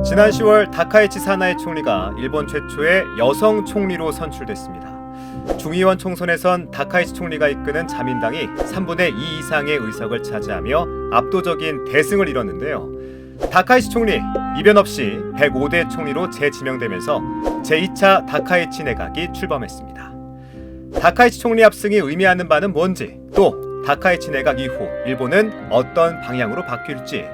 지난 10월 다카이치 사나이 총리가 일본 최초의 여성 총리로 선출됐습니다. 중의원 총선에선 다카이치 총리가 이끄는 자민당이 3분의 2 이상의 의석을 차지하며 압도적인 대승을 이뤘는데요. 다카이치 총리 이변 없이 105대 총리로 재지명되면서 제2차 다카이치 내각이 출범했습니다. 다카이치 총리 압승이 의미하는 바는 뭔지, 또 다카이치 내각 이후 일본은 어떤 방향으로 바뀔지,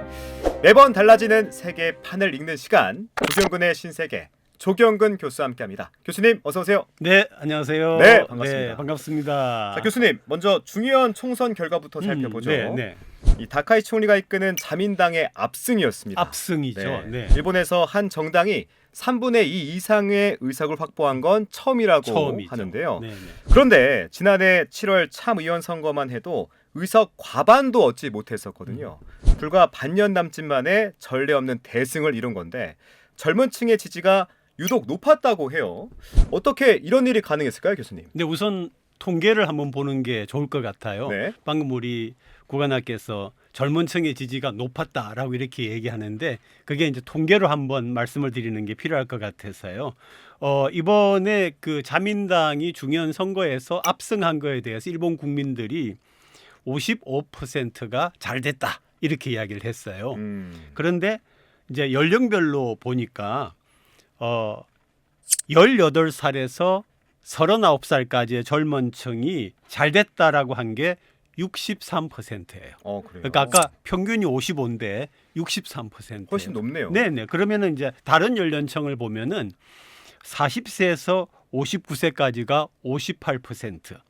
매번 달라지는 세계 판을 읽는 시간, 조경근의 신세계, 조경근 교수와 함께합니다. 교수님 어서 오세요. 네, 안녕하세요. 네, 반갑습니다. 네, 반갑습니다. 자, 교수님 먼저 중의원 총선 결과부터 살펴보죠. 네. 이 다카이치 총리가 이끄는 자민당의 압승이었습니다. 압승이죠. 네. 일본에서 한 정당이 3분의 2 이상의 의석을 확보한 건 처음이라고 하는데요. 네. 그런데 지난해 7월 참의원 선거만 해도 의석 과반도 얻지 못했었거든요. 불과 반년 남짓 만에 전례 없는 대승을 이룬 건데 젊은 층의 지지가 유독 높았다고 해요. 어떻게 이런 일이 가능했을까요, 교수님? 네, 우선 통계를 한번 보는 게 좋을 것 같아요. 네. 방금 우리 구간학께서 젊은 층의 지지가 높았다라고 이렇게 얘기하는데 그게 이제 통계로 한번 말씀을 드리는 게 필요할 것 같아서요. 이번에 그 자민당이 중요한 선거에서 압승한 거에 대해서 일본 국민들이 55%가 잘 됐다 이렇게 이야기를 했어요. 그런데 이제 연령별로 보니까 18살에서 39살까지의 젊은 층이 잘 됐다라고 한 게 63%예요. 그래요? 그러니까 아까 평균이 55인데 63%. 훨씬 높네요. 네네. 그러면은 이제 다른 연령층을 보면은 40세에서 59세까지가 58%,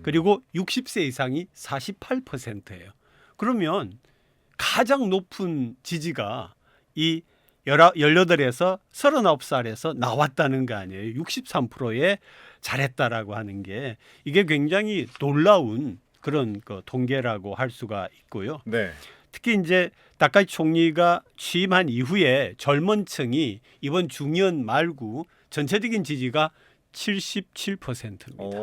그리고 60세 이상이 48%예요. 그러면 가장 높은 지지가 이 18에서 39살에서 나왔다는 거 아니에요. 63%에 잘했다라고 하는 게 이게 굉장히 놀라운 그런 그 통계라고 할 수가 있고요. 네. 특히 이제 다카이치 총리가 취임한 이후에 젊은 층이 이번 중의원 말고 전체적인 지지가 77%입니다.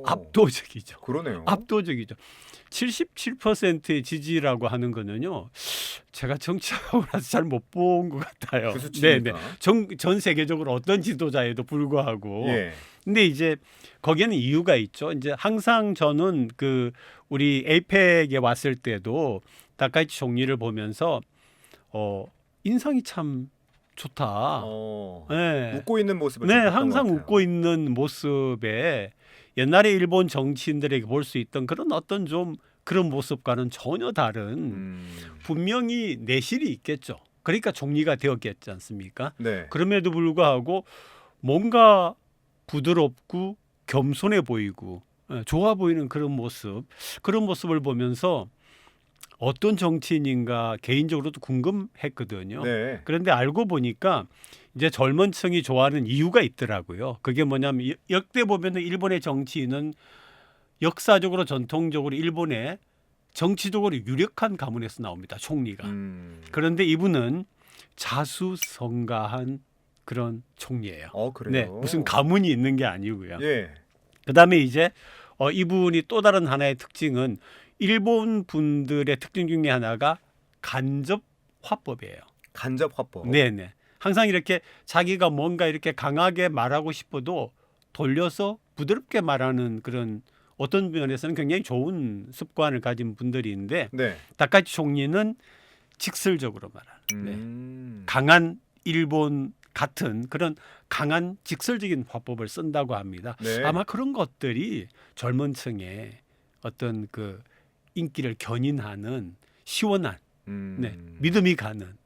압도적이죠. 그러네요. 압도적이죠. 77%의 지지라고 하는 거는요. 제가 정치하고 나서 잘 못 본 것 같아요. 그 수치입니까? 전 세계적으로 어떤 지도자에도 불구하고. 예. 근데 이제 거기에는 이유가 있죠. 이제 항상 저는 그 우리 에이펙에 왔을 때도 다카이치 총리를 보면서 인상이 참 좋다. 네. 웃고 있는 모습을 네, 좀 봤던 항상 것 같아요. 웃고 있는 모습에 옛날에 일본 정치인들에게 볼 수 있던 그런 어떤 좀 그런 모습과는 전혀 다른 분명히 내실이 있겠죠. 그러니까 총리가 되었겠지 않습니까? 네. 그럼에도 불구하고 뭔가 부드럽고 겸손해 보이고 좋아 보이는 그런 모습을 보면서 어떤 정치인인가 개인적으로도 궁금했거든요. 네. 그런데 알고 보니까 이제 젊은 층이 좋아하는 이유가 있더라고요. 그게 뭐냐면 역대 보면은 일본의 정치인은 역사적으로 전통적으로 일본의 정치적으로 유력한 가문에서 나옵니다. 총리가. 그런데 이분은 자수성가한 그런 총리예요. 그래요? 네, 무슨 가문이 있는 게 아니고요. 예. 그다음에 이제 이분이 또 다른 하나의 특징은 일본 분들의 특징 중에 하나가 간접 화법이에요. 간접 화법. 네네. 항상 이렇게 자기가 뭔가 이렇게 강하게 말하고 싶어도 돌려서 부드럽게 말하는 그런 어떤 면에서는 굉장히 좋은 습관을 가진 분들인데 네. 다카이치 총리는 직설적으로 말하는 강한 일본 같은 그런 강한 직설적인 화법을 쓴다고 합니다. 네. 아마 그런 것들이 젊은 층의 어떤 그 인기를 견인하는 시원한 믿음이 가는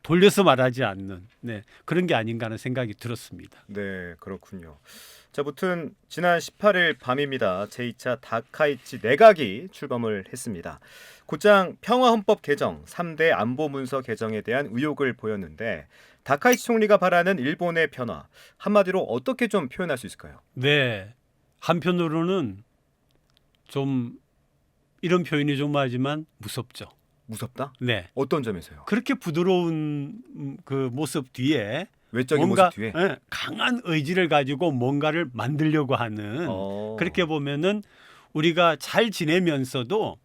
돌려서 말하지 않는 그런 게 아닌가 하는 생각이 들었습니다. 네, 그렇군요. 자, 무튼 지난 18일 밤입니다. 제2차 다카이치 내각이 출범을 했습니다. 곧장 평화헌법 개정, 3대 안보문서 개정에 대한 의욕을 보였는데 다카이치 총리가 바라는 일본의 변화, 한마디로 어떻게 좀 표현할 수 있을까요? 네, 한편으로는 좀 이런 표현이 좀 하지만 무섭죠. 무섭다? 네. 어떤 점에서요? 그렇게 부드러운 그 모습 뒤에 외적인 뭔가 모습 뒤에? 강한 의지를 가지고 뭔가를 만들려고 하는 그렇게 보면은 우리가 잘 지내면서도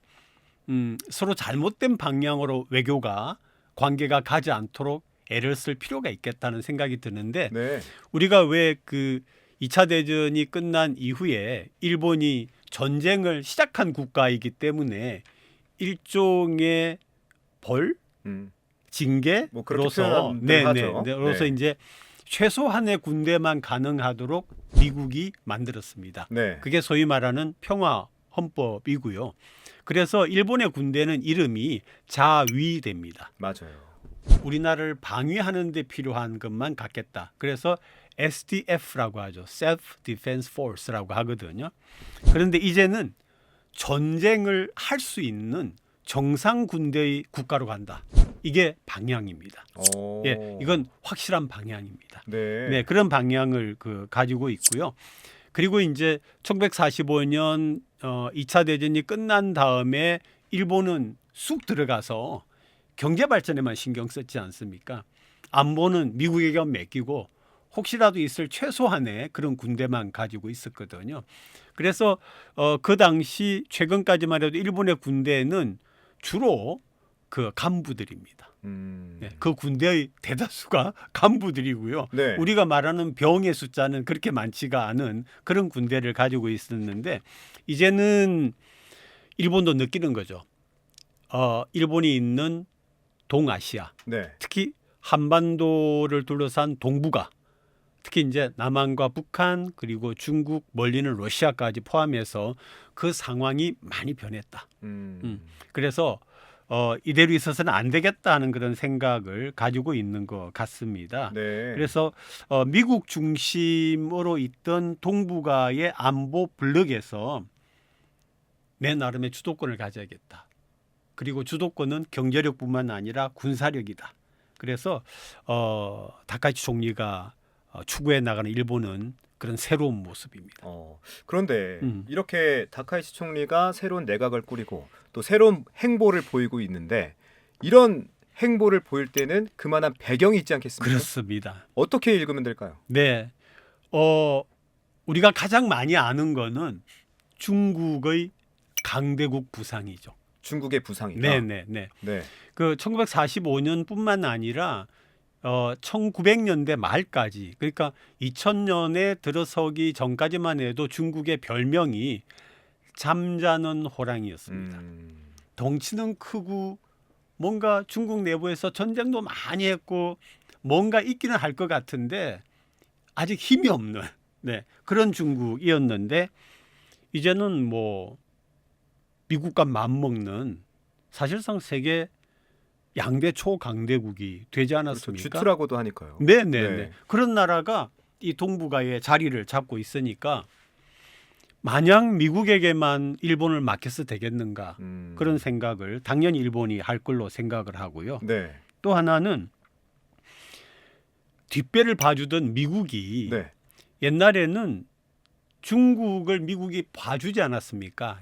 서로 잘못된 방향으로 외교가 관계가 가지 않도록 애를 쓸 필요가 있겠다는 생각이 드는데 네. 우리가 왜 그 2차 대전이 끝난 이후에 일본이 전쟁을 시작한 국가이기 때문에 일종의 벌, 뭐 그렇게 징계로서 표현들 하죠. 그로서 네. 이제 최소한의 군대만 가능하도록 미국이 만들었습니다. 네. 그게 소위 말하는 평화 헌법이고요. 그래서 일본의 군대는 이름이 자위대입니다. 맞아요. 우리나라를 방위하는 데 필요한 것만 갖겠다. 그래서 SDF라고 하죠. Self Defense Force라고 하거든요. 그런데 이제는 전쟁을 할 수 있는 정상 군대의 국가로 간다. 이게 방향입니다. 예, 이건 확실한 방향입니다. 네. 네, 그런 방향을 가지고 있고요. 그리고 이제 1945년 2차 대전이 끝난 다음에 일본은 쑥 들어가서 경제 발전에만 신경 썼지 않습니까? 안보는 미국에게 맡기고 혹시라도 있을 최소한의 그런 군대만 가지고 있었거든요. 그래서 그 당시 최근까지만 해도 일본의 군대는 주로 그 간부들입니다. 네, 그 군대의 대다수가 간부들이고요. 네. 우리가 말하는 병의 숫자는 그렇게 많지가 않은 그런 군대를 가지고 있었는데 이제는 일본도 느끼는 거죠. 일본이 있는 동아시아, 네. 특히 한반도를 둘러싼 동북아, 특히 이제 남한과 북한 그리고 중국 멀리는 러시아까지 포함해서 그 상황이 많이 변했다. 그래서 이대로 있어서는 안 되겠다는 그런 생각을 가지고 있는 것 같습니다. 네. 그래서 미국 중심으로 있던 동북아의 안보 블록에서 내 나름의 주도권을 가져야겠다. 그리고 주도권은 경제력뿐만 아니라 군사력이다. 그래서 다카이치 총리가 추구해 나가는 일본은 그런 새로운 모습입니다. 그런데 이렇게 다카이치 총리가 새로운 내각을 꾸리고 또 새로운 행보를 보이고 있는데 이런 행보를 보일 때는 그만한 배경이 있지 않겠습니까? 그렇습니다. 어떻게 읽으면 될까요? 네, 우리가 가장 많이 아는 거는 중국의 강대국 부상이죠. 중국의 부상이다. 네. 네. 그 1945년뿐만 아니라 1900년대 말까지 그러니까 2000년에 들어서기 전까지만 해도 중국의 별명이 잠자는 호랑이였습니다. 덩치는 크고 뭔가 중국 내부에서 전쟁도 많이 했고 뭔가 있기는 할 것 같은데 아직 힘이 없는 그런 중국이었는데 이제는 뭐 미국과 맞먹는 사실상 세계 양대 초강대국이 되지 않았습니까? 그렇죠. 주투라고도 하니까요. 네. 그런 나라가 이 동북아에 자리를 잡고 있으니까 마냥 미국에게만 일본을 맡겨서 되겠는가 그런 생각을 당연히 일본이 할 걸로 생각을 하고요. 네. 또 하나는 뒷배를 봐주던 미국이 네. 옛날에는 중국을 미국이 봐주지 않았습니까?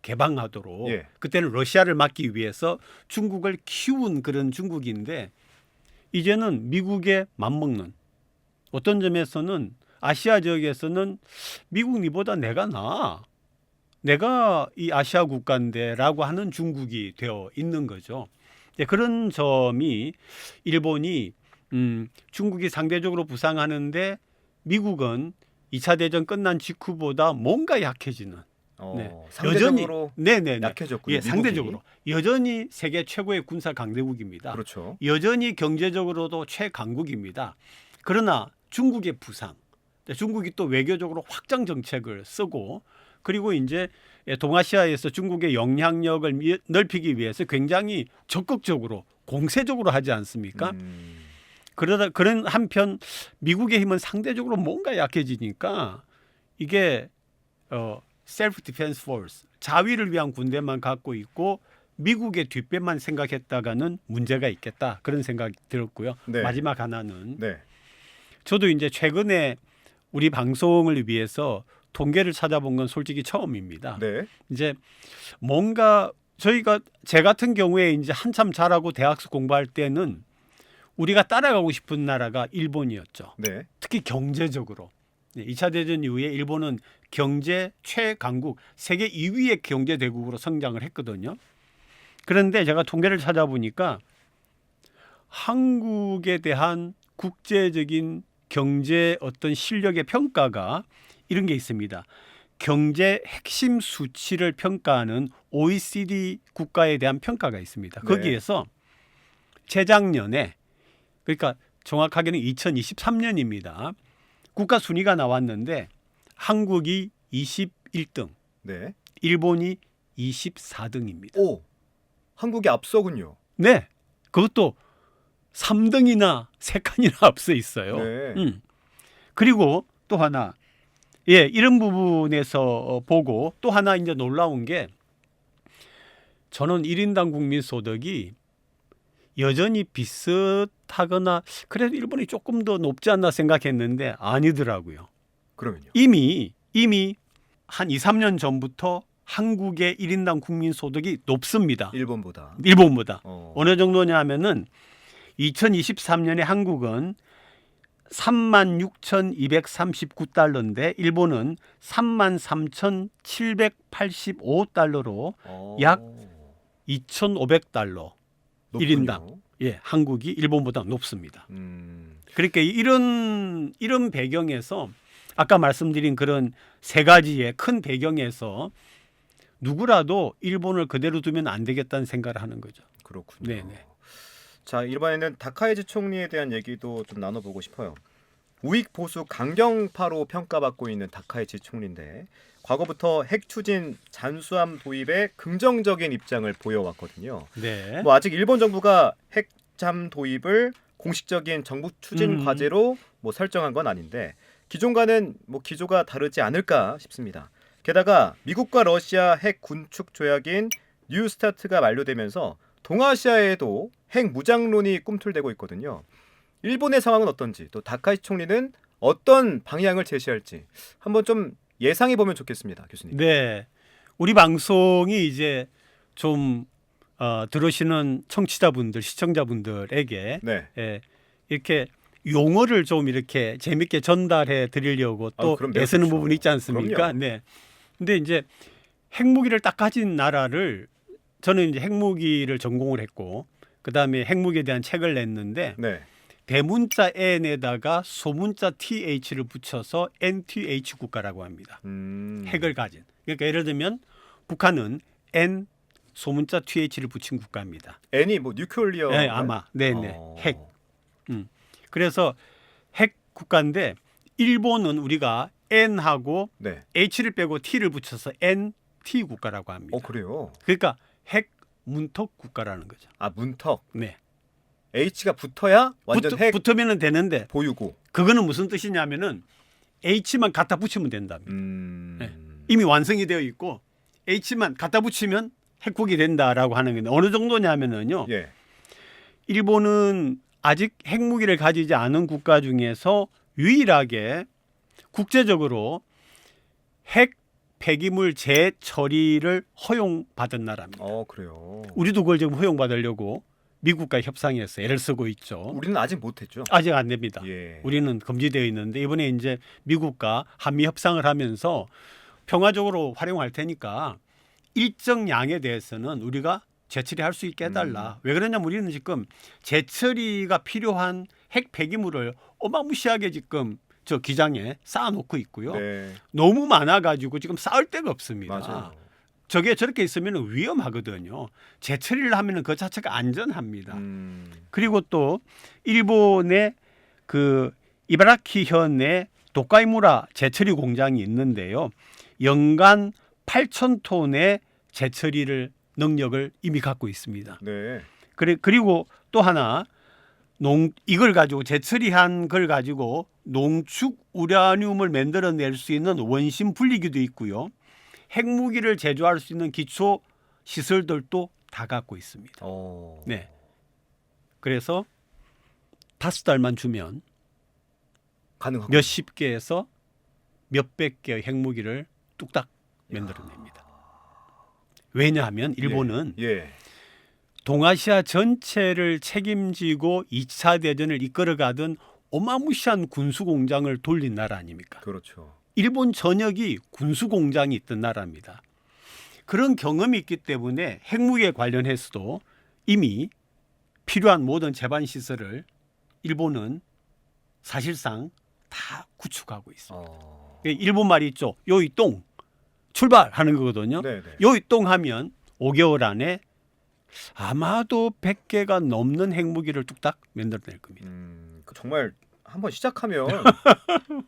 개방하도록. 예. 그때는 러시아를 막기 위해서 중국을 키운 그런 중국인데 이제는 미국에 맞먹는 어떤 점에서는 아시아 지역에서는 미국 니보다 내가 나아. 내가 이 아시아 국가인데라고 하는 중국이 되어 있는 거죠. 그런 점이 일본이 중국이 상대적으로 부상하는데 미국은 2차 대전 끝난 직후보다 뭔가 약해지는. 상대적으로 여전히 약해졌군요. 예, 상대적으로 여전히 세계 최고의 군사 강대국입니다. 그렇죠. 여전히 경제적으로도 최강국입니다. 그러나 중국의 부상, 중국이 또 외교적으로 확장 정책을 쓰고 그리고 이제 동아시아에서 중국의 영향력을 넓히기 위해서 굉장히 적극적으로 공세적으로 하지 않습니까? 그러다 그런 한편 미국의 힘은 상대적으로 뭔가 약해지니까 이게 Self Defense Force 자위를 위한 군대만 갖고 있고 미국의 뒷배만 생각했다가는 문제가 있겠다 그런 생각이 들었고요. 네. 마지막 하나는 네. 저도 이제 최근에 우리 방송을 위해서 통계를 찾아본 건 솔직히 처음입니다. 네. 이제 뭔가 제 같은 경우에 이제 한참 잘하고 대학서 공부할 때는 우리가 따라가고 싶은 나라가 일본이었죠. 네. 특히 경제적으로. 2차 대전 이후에 일본은 경제 최강국, 세계 2위의 경제 대국으로 성장을 했거든요. 그런데 제가 통계를 찾아보니까 한국에 대한 국제적인 경제 어떤 실력의 평가가 이런 게 있습니다. 경제 핵심 수치를 평가하는 OECD 국가에 대한 평가가 있습니다. 네. 거기에서 재작년에, 그러니까 정확하게는 2023년입니다. 국가 순위가 나왔는데 한국이 21등, 네. 일본이 24등입니다. 오, 한국이 앞서군요. 네, 그것도 3등이나 3칸이나 앞서 있어요. 네. 그리고 또 하나, 예, 이런 부분에서 보고 또 하나 이제 놀라운 게, 저는 1인당 국민 소득이 여전히 비슷하거나 그래도 일본이 조금 더 높지 않나 생각했는데 아니더라고요. 그러면요. 이미 한 2, 3년 전부터 한국의 1인당 국민 소득이 높습니다. 일본보다. 일본보다. 어. 어느 정도냐 하면은 2023년에 한국은 36,239달러인데 일본은 33,785달러로 약 2,500달러. 높군요. 1인당. 예, 한국이 일본보다 높습니다. 그러니까 이런 배경에서 아까 말씀드린 그런 세 가지의 큰 배경에서 누구라도 일본을 그대로 두면 안 되겠다는 생각을 하는 거죠. 그렇군요. 네네. 자, 이번에는 다카이지 총리에 대한 얘기도 좀 나눠보고 싶어요. 우익 보수 강경파로 평가받고 있는 다카이치 총리인데 과거부터 핵 추진 잠수함 도입에 긍정적인 입장을 보여왔거든요. 네. 뭐 아직 일본 정부가 핵잠 도입을 공식적인 정부 추진 과제로 뭐 설정한 건 아닌데 기존과는 뭐 기조가 다르지 않을까 싶습니다. 게다가 미국과 러시아 핵 군축 조약인 뉴스타트가 만료되면서 동아시아에도 핵 무장론이 꿈틀대고 있거든요. 일본의 상황은 어떤지, 또 다카이치 총리는 어떤 방향을 제시할지 한번 좀 예상해 보면 좋겠습니다, 교수님. 네. 우리 방송이 이제 좀 들으시는 청취자분들, 시청자분들에게 네. 이렇게 용어를 좀 이렇게 재밌게 전달해 드리려고 또 그럼 매우 애쓰는 좋죠. 부분이 있지 않습니까? 그럼요. 네. 근데 이제 핵무기를 딱 가진 나라를, 저는 이제 핵무기를 전공을 했고 그다음에 핵무기에 대한 책을 냈는데 네. 대문자 N에다가 소문자 TH를 붙여서 NTH 국가라고 합니다. 핵을 가진. 그러니까 예를 들면 북한은 N 소문자 TH를 붙인 국가입니다. N이 뭐 뉴클리어. 네, 아마. 네네. 핵. 그래서 핵 국가인데 일본은 우리가 N하고 네. H를 빼고 T를 붙여서 NT 국가라고 합니다. 그래요. 그러니까 핵 문턱 국가라는 거죠. 아, 문턱. 네. H가 붙어야 완전 핵 붙으면 되는데 보유고. 그거는 무슨 뜻이냐면은 H만 갖다 붙이면 된답니다. 네. 이미 완성이 되어 있고 H만 갖다 붙이면 핵국이 된다라고 하는 건데 어느 정도냐면은요. 예. 일본은 아직 핵무기를 가지지 않은 국가 중에서 유일하게 국제적으로 핵 폐기물 재처리를 허용받은 나라입니다. 그래요. 우리도 그걸 지금 허용받으려고 미국과 협상해서 애를 쓰고 있죠. 우리는 아직 못했죠. 아직 안 됩니다. 예. 우리는 금지되어 있는데 이번에 이제 미국과 한미 협상을 하면서 평화적으로 활용할 테니까 일정 양에 대해서는 우리가 재처리할 수 있게 해달라. 왜 그러냐면 우리는 지금 재처리가 필요한 핵 폐기물을 어마무시하게 지금 저 기장에 쌓아놓고 있고요. 네. 너무 많아가지고 지금 쌓을 데가 없습니다. 맞아요. 저게 저렇게 있으면 위험하거든요. 재처리를 하면 그 자체가 안전합니다. 그리고 또 일본의 그 이바라키현의 도카이무라 재처리 공장이 있는데요. 연간 8,000톤의 재처리를 능력을 이미 갖고 있습니다. 네. 그리고 또 하나 이걸 가지고 재처리한 걸 가지고 농축 우라늄을 만들어낼 수 있는 원심 분리기도 있고요. 핵무기를 제조할 수 있는 기초 시설들도 다 갖고 있습니다. 네. 그래서 5달만 주면 가능하고 몇십 개에서 몇백 개의 핵무기를 뚝딱 만들어냅니다. 왜냐하면 일본은 예. 동아시아 전체를 책임지고 2차 대전을 이끌어가던 어마무시한 군수공장을 돌린 나라 아닙니까? 그렇죠. 일본 전역이 군수공장이 있던 나라입니다. 그런 경험이 있기 때문에 핵무기에 관련해서도 이미 필요한 모든 제반 시설을 일본은 사실상 다 구축하고 있습니다. 일본 말이 있죠. 요이똥 출발하는 거거든요. 네네. 요이똥 하면 5개월 안에 아마도 100개가 넘는 핵무기를 뚝딱 만들어낼 겁니다. 정말 한번 시작하면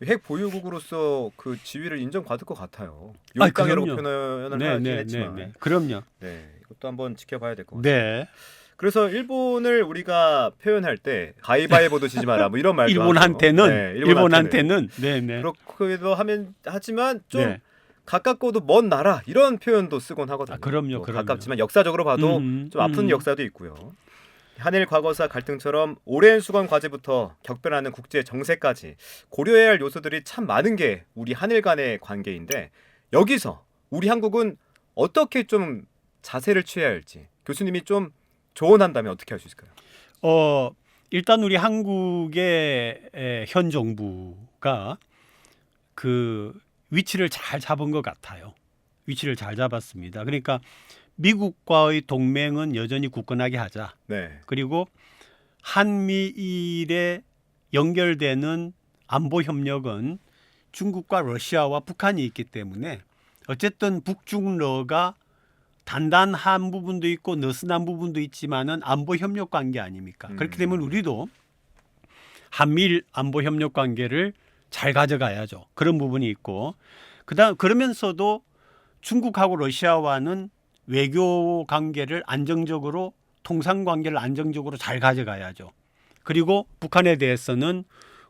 핵 보유국으로서 그 지위를 인정받을 것 같아요. 용땅이라고 그럼요. 표현을 하긴 했지만. 그럼요. 네, 이것도 한번 지켜봐야 될 것 같습니다. 네. 그래서 일본을 우리가 표현할 때 가위바위보도 지지 마라 뭐 이런 말도 일본한테는 하죠. 네, 일본한테는 네네. 그렇게도 하지만 좀 네. 가깝고도 먼 나라 이런 표현도 쓰곤 하거든요. 그럼요, 또 그럼요. 가깝지만 역사적으로 봐도 좀 아픈 역사도 있고요. 한일 과거사 갈등처럼 오랜 수건 과제부터 격변하는 국제 정세까지 고려해야 할 요소들이 참 많은 게 우리 한일 간의 관계인데 여기서 우리 한국은 어떻게 좀 자세를 취해야 할지 교수님이 좀 조언한다면 어떻게 할 수 있을까요? 일단 우리 한국의 현 정부가 그 위치를 잘 잡은 것 같아요. 위치를 잘 잡았습니다. 그러니까 미국과의 동맹은 여전히 굳건하게 하자. 네. 그리고 한미일에 연결되는 안보 협력은 중국과 러시아와 북한이 있기 때문에 어쨌든 북중러가 단단한 부분도 있고 느슨한 부분도 있지만은 안보 협력 관계 아닙니까? 그렇기 때문에 우리도 한미일 안보 협력 관계를 잘 가져가야죠. 그런 부분이 있고 그러면서도 중국하고 러시아와는 외교 관계를 안정적으로 통상 관계를 안정적으로 잘 가져가야죠. 그리고 북한에 대해서는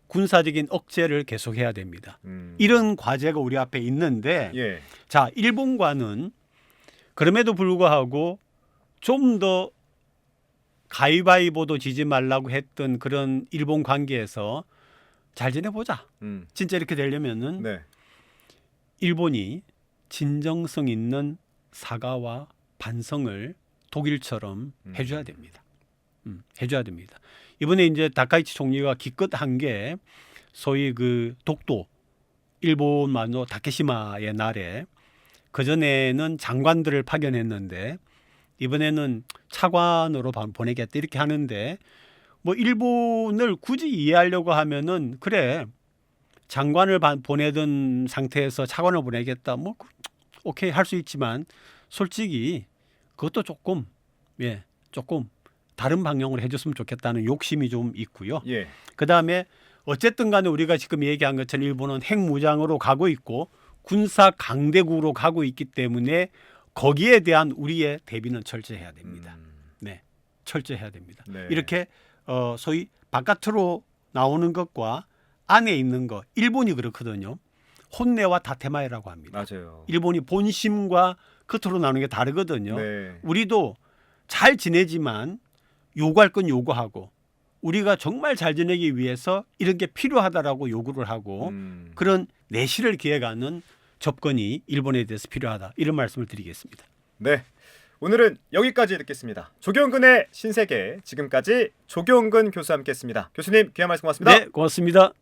군사적인 억제를 계속해야 됩니다. 이런 과제가 우리 앞에 있는데 예. 자, 일본과는 그럼에도 불구하고 좀 더 가위바위보도 지지 말라고 했던 그런 일본 관계에서 잘 지내보자. 진짜 이렇게 되려면은 네. 일본이 진정성 있는 사과와 반성을 독일처럼 해줘야 됩니다. 해줘야 됩니다. 이번에 이제 다카이치 총리가 기껏 한 게 소위 그 독도 일본만도 다케시마의 날에 그 전에는 장관들을 파견했는데 이번에는 차관으로 보내겠다 이렇게 하는데 뭐 일본을 굳이 이해하려고 하면은 그래 장관을 보내던 상태에서 차관을 보내겠다 뭐 오케이 할 수 있지만 솔직히 그것도 조금 조금 다른 방향으로 해줬으면 좋겠다는 욕심이 좀 있고요. 예. 그다음에 어쨌든 간에 우리가 지금 얘기한 것처럼 일본은 핵무장으로 가고 있고 군사 강대국으로 가고 있기 때문에 거기에 대한 우리의 대비는 철저해야 됩니다. 네, 철저해야 됩니다. 네. 이렇게 소위 바깥으로 나오는 것과 안에 있는 것, 일본이 그렇거든요. 혼내와 다테마이라고 합니다. 맞아요. 일본이 본심과 겉으로 나오는 게 다르거든요. 네. 우리도 잘 지내지만 요구할 건 요구하고 우리가 정말 잘 지내기 위해서 이런 게 필요하다라고 요구를 하고 그런 내실을 기해가는 접근이 일본에 대해서 필요하다. 이런 말씀을 드리겠습니다. 네. 오늘은 여기까지 듣겠습니다. 조경근의 신세계 지금까지 조경근 교수와 함께했습니다. 교수님 귀한 말씀 고맙습니다. 네, 고맙습니다.